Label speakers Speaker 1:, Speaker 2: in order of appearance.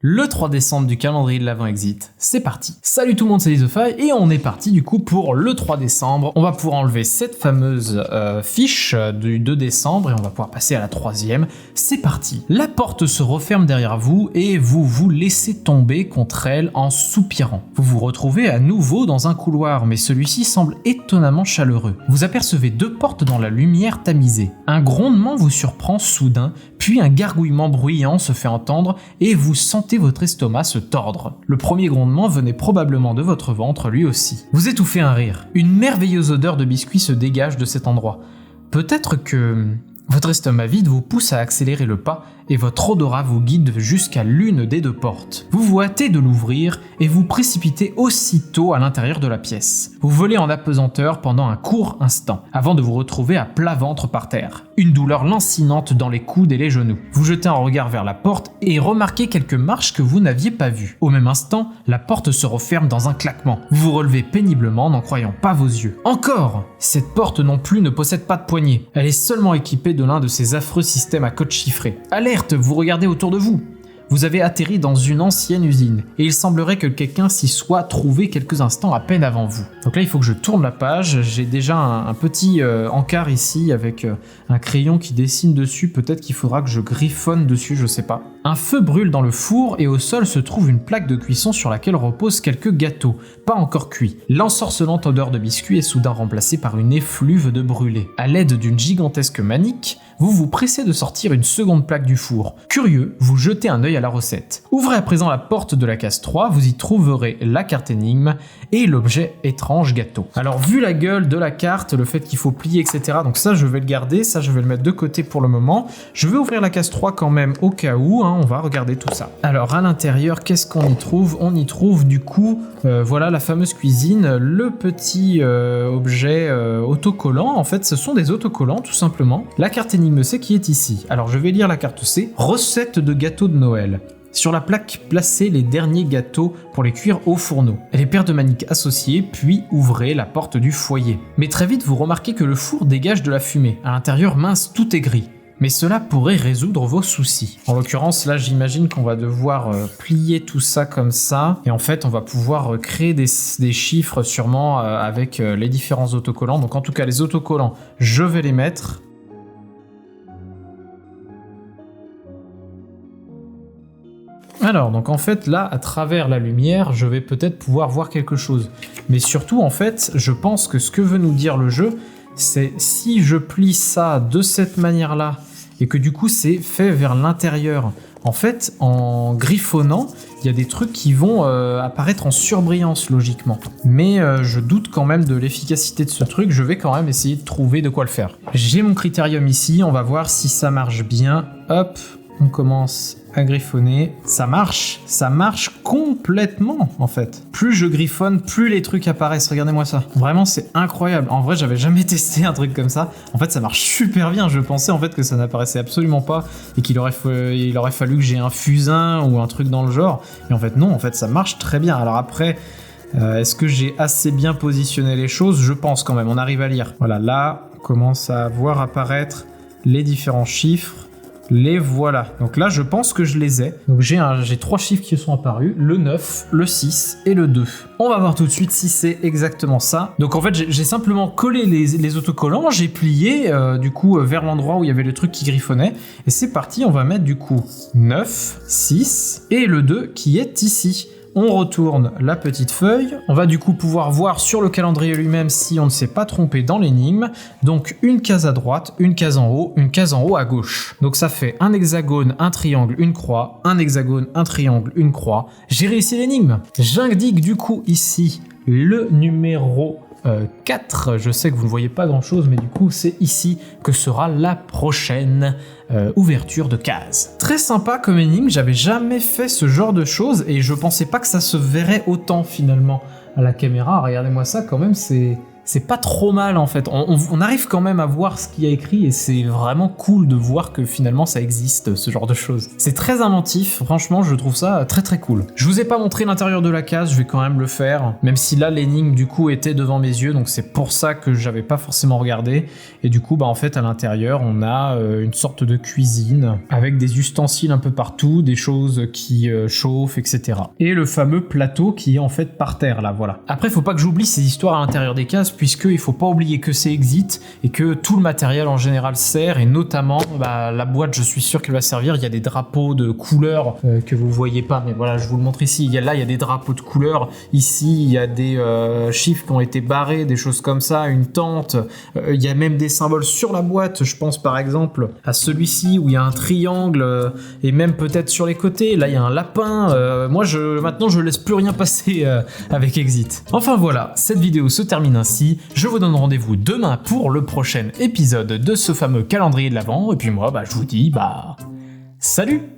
Speaker 1: Le 3 décembre du calendrier de l'Avent Exit, c'est parti. Salut tout le monde, c'est Lizofy et on est parti du coup pour le 3 décembre. On va pouvoir enlever cette fameuse fiche du 2 décembre et on va pouvoir passer à la troisième. C'est parti. La porte se referme derrière vous et vous vous laissez tomber contre elle en soupirant. Vous vous retrouvez à nouveau dans un couloir, mais celui-ci semble étonnamment chaleureux. Vous apercevez deux portes dans la lumière tamisée. Un grondement vous surprend soudain, puis un gargouillement bruyant se fait entendre et vous sentez votre estomac se tordre. Le premier grondement venait probablement de votre ventre lui aussi. Vous étouffez un rire. Une merveilleuse odeur de biscuits se dégage de cet endroit. Peut-être que votre estomac vide vous pousse à accélérer le pas et votre odorat vous guide jusqu'à l'une des deux portes. Vous vous hâtez de l'ouvrir et vous précipitez aussitôt à l'intérieur de la pièce. Vous volez en apesanteur pendant un court instant, avant de vous retrouver à plat ventre par terre. Une douleur lancinante dans les coudes et les genoux. Vous jetez un regard vers la porte et remarquez quelques marches que vous n'aviez pas vues. Au même instant, la porte se referme dans un claquement. Vous vous relevez péniblement, n'en croyant pas vos yeux. Encore! Cette porte non plus ne possède pas de poignée. Elle est seulement équipée de l'un de ces affreux systèmes à code chiffré. Alerte! Vous regardez autour de vous. Vous avez atterri dans une ancienne usine et il semblerait que quelqu'un s'y soit trouvé quelques instants à peine avant vous. Donc là il faut que je tourne la page, j'ai déjà un petit encart ici avec un crayon qui dessine dessus, peut-être qu'il faudra que je griffonne dessus, je sais pas. Un feu brûle dans le four et au sol se trouve une plaque de cuisson sur laquelle reposent quelques gâteaux, pas encore cuits. L'ensorcelante odeur de biscuits est soudain remplacée par une effluve de brûlés. À l'aide d'une gigantesque manique, vous vous pressez de sortir une seconde plaque du four. Curieux, vous jetez un œil à la recette. Ouvrez à présent la porte de la case 3, vous y trouverez la carte énigme et l'objet étrange gâteau. Alors vu la gueule de la carte, le fait qu'il faut plier etc, donc ça je vais le garder, ça je vais le mettre de côté pour le moment. Je vais ouvrir la case 3 quand même au cas où, on va regarder tout ça. Alors à l'intérieur, qu'est-ce qu'on y trouve? On y trouve du coup, voilà la fameuse cuisine, le petit objet autocollant, en fait ce sont des autocollants tout simplement. La carte énigme C qui est ici. Alors je vais lire la carte C, recette de gâteaux de Noël. Sur la plaque, placez les derniers gâteaux pour les cuire au fourneau. Les paires de maniques associées, puis ouvrez la porte du foyer. Mais très vite, vous remarquez que le four dégage de la fumée. À l'intérieur, mince, tout est gris. Mais cela pourrait résoudre vos soucis. En l'occurrence, là, j'imagine qu'on va devoir plier tout ça comme ça. Et en fait, on va pouvoir créer des chiffres sûrement avec les différents autocollants. Donc en tout cas, les autocollants, je vais les mettre. Alors, donc en fait, là, à travers la lumière, je vais peut-être pouvoir voir quelque chose. Mais surtout, en fait, je pense que ce que veut nous dire le jeu, c'est si je plie ça de cette manière-là, et que du coup, c'est fait vers l'intérieur. En fait, en griffonnant, il y a des trucs qui vont apparaître en surbrillance, logiquement. Mais je doute quand même de l'efficacité de ce truc, je vais quand même essayer de trouver de quoi le faire. J'ai mon critérium ici, on va voir si ça marche bien. Hop, on commence à griffonner. Ça marche complètement en fait. Plus je griffonne, plus les trucs apparaissent. Regardez-moi ça. Vraiment, c'est incroyable. En vrai, j'avais jamais testé un truc comme ça. En fait, ça marche super bien. Je pensais en fait que ça n'apparaissait absolument pas et qu'il aurait fallu que j'ai un fusain ou un truc dans le genre. Et en fait, non. En fait, ça marche très bien. Alors après, est-ce que j'ai assez bien positionné les choses? Je pense quand même. On arrive à lire. Voilà, là, on commence à voir apparaître les différents chiffres. Les voilà. Donc là, je pense que je les ai. Donc j'ai 3 chiffres qui sont apparus, le 9, le 6 et le 2. On va voir tout de suite si c'est exactement ça. Donc en fait, j'ai simplement collé les autocollants, j'ai plié du coup vers l'endroit où il y avait le truc qui griffonnait. Et c'est parti, on va mettre du coup 9, 6 et le 2 qui est ici. On retourne la petite feuille. On va du coup pouvoir voir sur le calendrier lui-même si on ne s'est pas trompé dans l'énigme. Donc une case à droite, une case en haut, une case en haut à gauche. Donc ça fait un hexagone, un triangle, une croix, un hexagone, un triangle, une croix. J'ai réussi l'énigme. J'indique du coup ici le numéro 4, je sais que vous ne voyez pas grand chose, mais du coup c'est ici que sera la prochaine ouverture de case. Très sympa comme énigme, j'avais jamais fait ce genre de choses et je pensais pas que ça se verrait autant finalement à la caméra. Regardez-moi ça quand même, c'est c'est pas trop mal en fait. On arrive quand même à voir ce qu'il y a écrit et c'est vraiment cool de voir que finalement ça existe, ce genre de choses. C'est très inventif, franchement je trouve ça très très cool. Je vous ai pas montré l'intérieur de la case, je vais quand même le faire, même si là l'énigme du coup était devant mes yeux, donc c'est pour ça que j'avais pas forcément regardé. Et du coup bah en fait à l'intérieur on a une sorte de cuisine avec des ustensiles un peu partout, des choses qui chauffent, etc. Et le fameux plateau qui est en fait par terre là, voilà. Après faut pas que j'oublie ces histoires à l'intérieur des cases, puisqu'il faut pas oublier que c'est Exit et que tout le matériel en général sert, et notamment bah, la boîte, je suis sûr qu'elle va servir. Il y a des drapeaux de couleurs que vous voyez pas, mais voilà, je vous le montre ici. Il y a des drapeaux de couleurs. Ici, il y a des chiffres qui ont été barrés, des choses comme ça, une tente. Il y a même des symboles sur la boîte. Je pense par exemple à celui-ci où il y a un triangle et même peut-être sur les côtés. Là, il y a un lapin. Maintenant, je laisse plus rien passer avec Exit. Enfin voilà, cette vidéo se termine ainsi. Je vous donne rendez-vous demain pour le prochain épisode de ce fameux calendrier de l'Avent. Et puis moi, je vous dis, salut!